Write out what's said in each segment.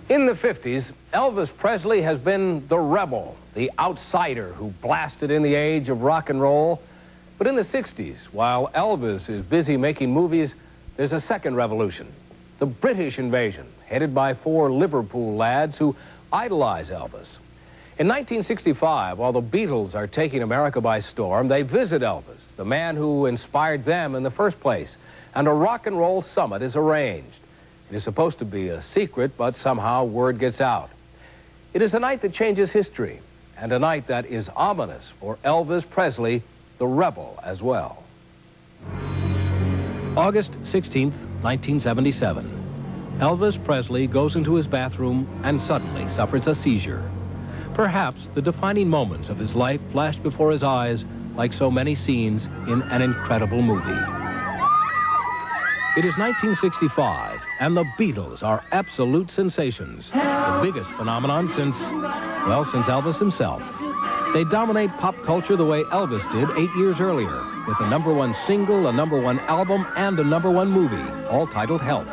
In the 50s, Elvis Presley has been the rebel, the outsider who blasted in the age of rock and roll. But in the 60s, while Elvis is busy making movies, there's a second revolution. The British invasion, headed by 4 Liverpool lads who idolize Elvis. In 1965, while the Beatles are taking America by storm, they visit Elvis, the man who inspired them in the first place, and a rock and roll summit is arranged. It is supposed to be a secret, but somehow word gets out. It is a night that changes history, and a night that is ominous for Elvis Presley, the rebel, as well. August 16th, 1977. Elvis Presley goes into his bathroom and suddenly suffers a seizure. Perhaps the defining moments of his life flashed before his eyes like so many scenes in an incredible movie. It is 1965, and the Beatles are absolute sensations. The biggest phenomenon since Elvis himself. They dominate pop culture the way Elvis did 8 years earlier, with a #1 single, a #1 album, and a #1 movie, all titled Help.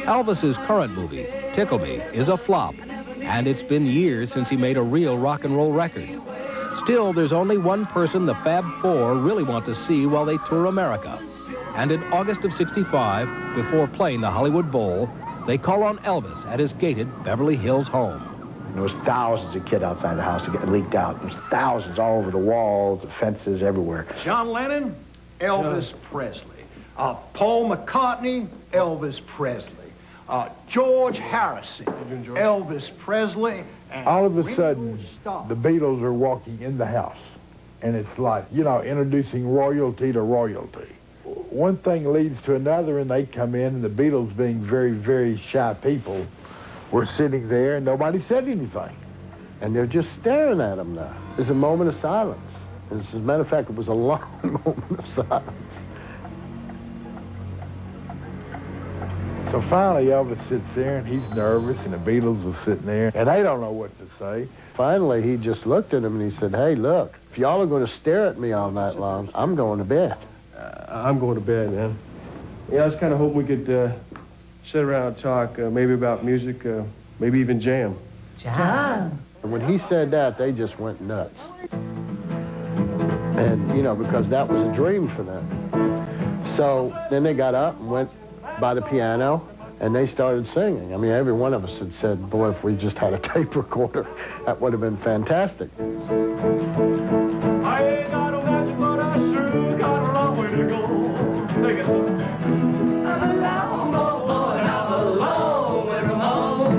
Elvis's current movie, Tickle Me, is a flop, and it's been years since he made a real rock and roll record. Still, there's only one person the Fab Four really want to see while they tour America. And in August of '65, before playing the Hollywood Bowl, they call on Elvis at his gated Beverly Hills home. There was thousands of kids outside the house that got leaked out. There was thousands all over the walls, the fences, everywhere. John Lennon, Elvis Presley. Paul McCartney, Elvis Presley. George Harrison, Elvis Presley. And all of a sudden, the Beatles are walking in the house. And it's like, you know, introducing royalty to royalty. One thing leads to another, and they come in, and the Beatles, being very, very shy people, were sitting there, and nobody said anything. And they're just staring at him now. There's a moment of silence. As a matter of fact, it was a long moment of silence. So finally, Elvis sits there, and he's nervous, and the Beatles are sitting there, and they don't know what to say. Finally, he just looked at him, and he said, "Hey, look, if y'all are going to stare at me all night long, I'm going to bed." I'm going to bed, man. Yeah, I was kind of hoping we could sit around and talk, maybe about music, maybe even jam. Jam? And when he said that, they just went nuts. And, you know, because that was a dream for them. So then they got up and went by the piano, and they started singing. I mean, every one of us had said, boy, if we just had a tape recorder, that would have been fantastic. I ain't got no magic, but I sure got a long way to go. Take it. I'm a long boy, and I'm a long way from home.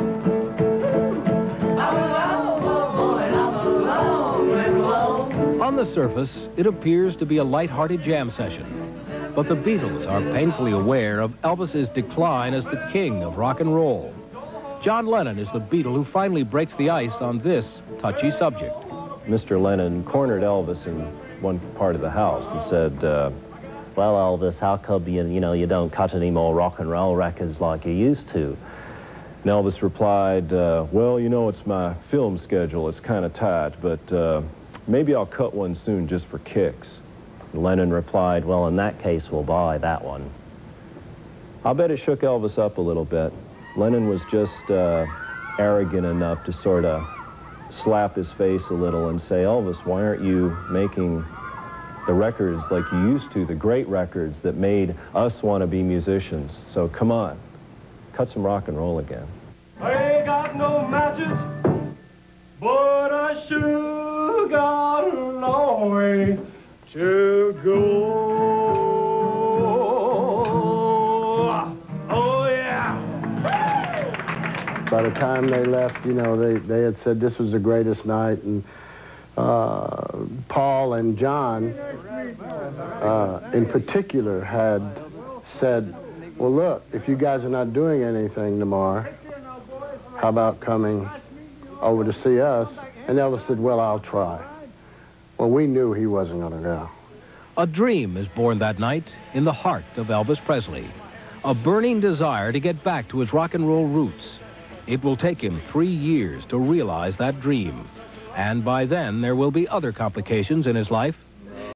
I'm a long boy, and I'm a long way from home. On the surface, it appears to be a light-hearted jam session. But the Beatles are painfully aware of Elvis's decline as the king of rock and roll. John Lennon is the Beatle who finally breaks the ice on this touchy subject. Mr. Lennon cornered Elvis in one part of the house and said, well, Elvis, how come you don't cut any more rock and roll records like you used to? And Elvis replied, well, you know, it's my film schedule. It's kind of tight, but maybe I'll cut one soon just for kicks. Lennon replied, well, in that case, we'll buy that one. I'll bet it shook Elvis up a little bit. Lennon was just arrogant enough to sort of slap his face a little and say, Elvis, why aren't you making the records like you used to, the great records that made us want to be musicians? So come on, cut some rock and roll again. I ain't got no matches, but I sure got a long way to go. Oh, yeah. By the time they left, you know, they had said this was the greatest night, and Paul and John, in particular, had said, well, look, if you guys are not doing anything tomorrow, how about coming over to see us? And Elvis said, well, I'll try. Well, we knew he wasn't going to go. A dream is born that night in the heart of Elvis Presley. A burning desire to get back to his rock and roll roots. It will take him 3 years to realize that dream. And by then, there will be other complications in his life